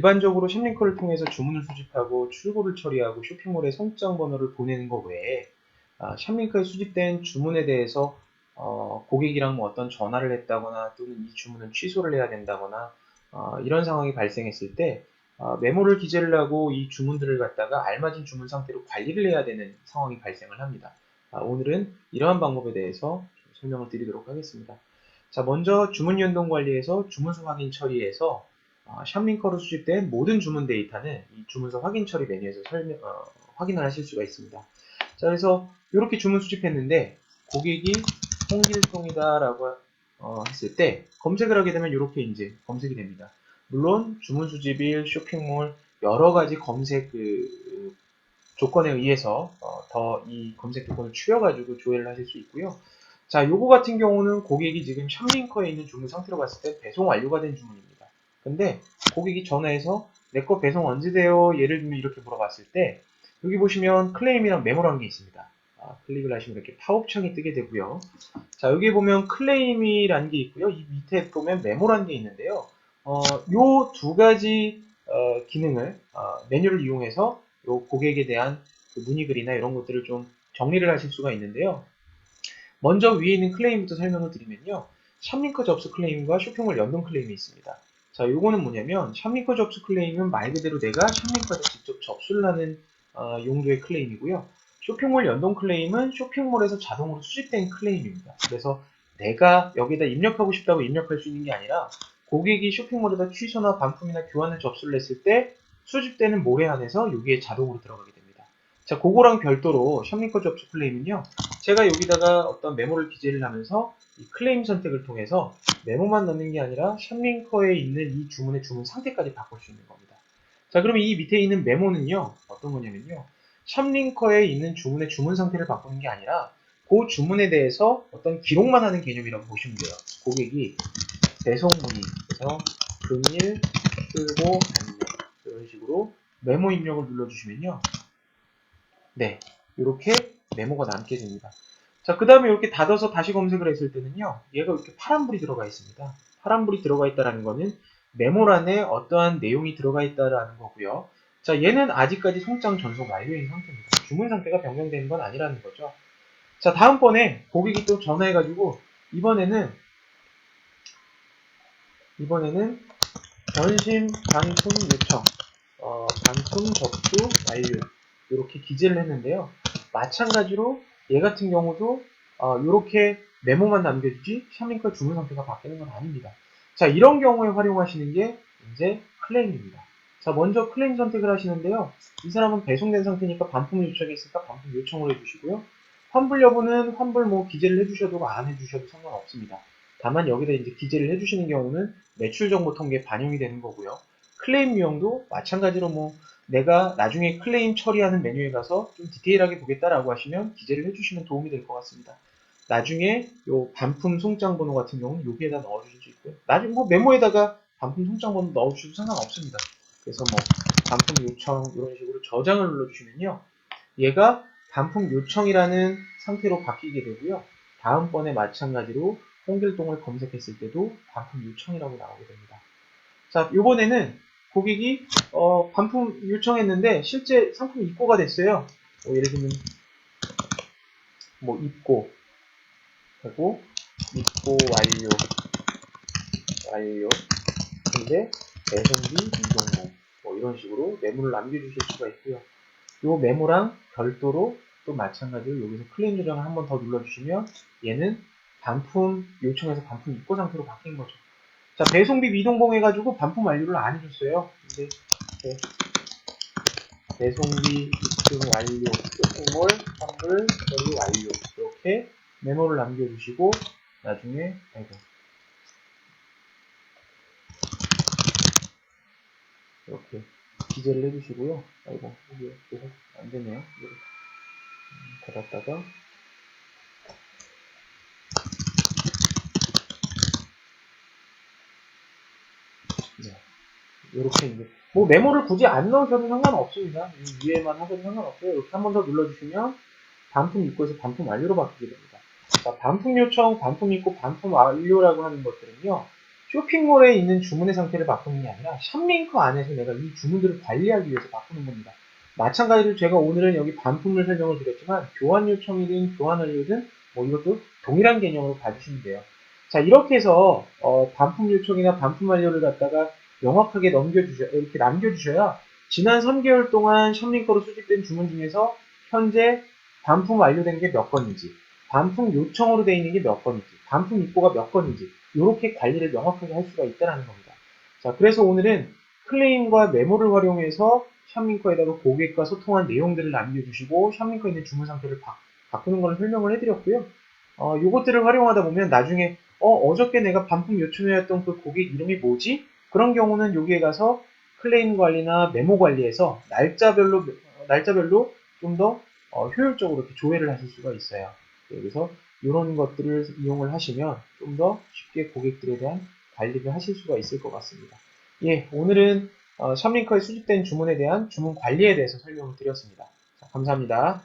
일반적으로 샵링크를 통해서 주문을 수집하고 출고를 처리하고 쇼핑몰에 송장 번호를 보내는 것 외에 샵링크에 수집된 주문에 대해서 고객이랑 뭐 어떤 전화를 했다거나 또는 이 주문을 취소를 해야 된다거나 이런 상황이 발생했을 때 메모를 기재를 하고 이 주문들을 갖다가 알맞은 주문 상태로 관리를 해야 되는 상황이 발생을 합니다. 오늘은 이러한 방법에 대해서 설명을 드리도록 하겠습니다. 자, 먼저 주문 연동 관리에서 주문서 확인 처리에서 샵링커로 수집된 모든 주문 데이터는 이 주문서 확인 처리 메뉴에서 확인을 하실 수가 있습니다. 자, 그래서 이렇게 주문 수집했는데 고객이 홍길동이다라고 했을 때 검색을 하게 되면 이렇게 이제 검색이 됩니다. 물론 주문 수집일, 쇼핑몰 여러 가지 검색 조건에 의해서 더 이 검색 조건을 추려가지고 조회를 하실 수 있고요. 자, 요거 같은 경우는 고객이 지금 샵링커에 있는 주문 상태로 봤을 때 배송 완료가 된 주문입니다. 근데 고객이 전화해서 내 거 배송 언제 돼요? 예를 들면 이렇게 물어봤을 때 여기 보시면 클레임이랑 메모라는 게 있습니다. 클릭을 하시면 이렇게 팝업창이 뜨게 되고요. 자, 여기 보면 클레임이라는 게 있고요. 이 밑에 보면 메모라는 게 있는데요. 요 두 가지 기능을 메뉴를 이용해서 요 고객에 대한 그 문의글이나 이런 것들을 좀 정리를 하실 수가 있는데요. 먼저 위에 있는 클레임부터 설명을 드리면요. 샵링커 접수 클레임과 쇼핑몰 연동 클레임이 있습니다. 자, 요거는 뭐냐면 샵링커 접수 클레임은 말 그대로 내가 샵링커에 직접 접수를 하는 용도의 클레임이고요. 쇼핑몰 연동 클레임은 쇼핑몰에서 자동으로 수집된 클레임입니다. 그래서 내가 여기다 입력하고 싶다고 입력할 수 있는 게 아니라 고객이 쇼핑몰에다 취소나 반품이나 교환을 접수를 했을 때 수집되는 몰에 한해서 여기에 자동으로 들어가게 됩니다. 자, 그거랑 별도로 샵링커 접수 클레임은요. 제가 여기다가 어떤 메모를 기재를 하면서 이 클레임 선택을 통해서 메모만 넣는 게 아니라 샵링커에 있는 이 주문의 주문 상태까지 바꿀 수 있는 겁니다. 자, 그러면 이 밑에 있는 메모는요. 어떤 거냐면요. 샵링커에 있는 주문의 주문 상태를 바꾸는 게 아니라 그 주문에 대해서 어떤 기록만 하는 개념이라고 보시면 돼요. 고객이 배송 문의에서 금일 출고 안내 이런 식으로 메모 입력을 눌러주시면요. 네, 이렇게 메모가 남게 됩니다. 자, 그 다음에 이렇게 닫아서 다시 검색을 했을 때는요, 얘가 이렇게 파란불이 들어가 있습니다. 파란불이 들어가 있다는 거는 메모란에 어떠한 내용이 들어가 있다는 거고요. 자, 얘는 아직까지 송장 전송 완료인 상태입니다. 주문 상태가 변경되는 건 아니라는 거죠. 자, 다음번에 고객이 또 전화해가지고, 이번에는 변심 반품 요청, 반품 접수 완료 이렇게 기재를 했는데요. 마찬가지로 얘 같은 경우도 이렇게 메모만 남겨주지 샵링커 주문 상태가 바뀌는 건 아닙니다. 자, 이런 경우에 활용하시는 게 이제 클레임입니다. 자, 먼저 클레임 선택을 하시는데요. 이 사람은 배송된 상태니까 반품 요청이 있으니까 반품 요청을 해주시고요. 환불 여부는 환불 뭐 기재를 해주셔도 안 해주셔도 상관없습니다. 다만 여기다 이제 기재를 해주시는 경우는 매출 정보 통계에 반영이 되는 거고요. 클레임 유형도 마찬가지로 뭐 내가 나중에 클레임 처리하는 메뉴에 가서 좀 디테일하게 보겠다라고 하시면 기재를 해주시면 도움이 될 것 같습니다. 나중에 요 반품 송장 번호 같은 경우는 여기에다 넣어주실 수 있고요. 나중에 뭐 메모에다가 반품 송장 번호 넣어주셔도 상관없습니다. 그래서 뭐 반품 요청 이런 식으로 저장을 눌러주시면요. 얘가 반품 요청이라는 상태로 바뀌게 되고요. 다음번에 마찬가지로 홍길동을 검색했을 때도 반품 요청이라고 나오게 됩니다. 자, 이번에는 고객이 반품 요청했는데 실제 상품이 입고가 됐어요. 예를 들면 뭐 입고 하고 입고 완료 근데 배송비 이동무 뭐 이런 식으로 메모를 남겨주실 수가 있고요. 이 메모랑 별도로 또 마찬가지로 여기서 클레임 저장을 한 번 더 눌러주시면 얘는 반품 요청에서 반품 입고 상태로 바뀐 거죠. 자, 배송비 미동봉 해가지고 반품 완료를 안 해줬어요. 근데 배송비 입금 완료, 쇼핑몰 환불 처리 완료 이렇게 메모를 남겨주시고 나중에 이렇게 기재를 해주시고요. 이게 계속 안 되네요. 닫았다가 네. 이렇게 이제 뭐 메모를 굳이 안 넣으셔도 상관없습니다. 위에만 하셔도 상관없어요. 이렇게 한 번 더 눌러주시면 반품 입고에서 반품 완료로 바뀌게 됩니다. 자, 반품 요청, 반품 입고, 반품 완료라고 하는 것들은요. 쇼핑몰에 있는 주문의 상태를 바꾸는 게 아니라 샵링크 안에서 내가 이 주문들을 관리하기 위해서 바꾸는 겁니다. 마찬가지로 제가 오늘은 여기 반품을 설명을 드렸지만 교환 요청이든 교환 완료든 뭐 이것도 동일한 개념으로 봐주시면 돼요. 자, 이렇게 해서 반품 요청이나 반품 완료를 갖다가 명확하게 이렇게 남겨주셔야 지난 3개월 동안 샵링크로 수집된 주문 중에서 현재 반품 완료된 게 몇 건인지, 반품 요청으로 되어 있는 게 몇 건인지, 반품 입고가 몇 건인지 이렇게 관리를 명확하게 할 수가 있다는 겁니다. 자, 그래서 오늘은 클레임과 메모를 활용해서 샵링크에다가 고객과 소통한 내용들을 남겨주시고 샵링크에 있는 주문 상태를 바꾸는 걸 설명을 해드렸고요. 요것들을 활용하다 보면 나중에 어저께 내가 반품 요청해왔던 그 고객 이름이 뭐지? 그런 경우는 여기에 가서 클레임 관리나 메모 관리에서 날짜별로 좀 더 효율적으로 이렇게 조회를 하실 수가 있어요. 그래서 이런 것들을 이용을 하시면 좀 더 쉽게 고객들에 대한 관리를 하실 수가 있을 것 같습니다. 예, 오늘은 샵링크에 수집된 주문에 대한 주문 관리에 대해서 설명을 드렸습니다. 자, 감사합니다.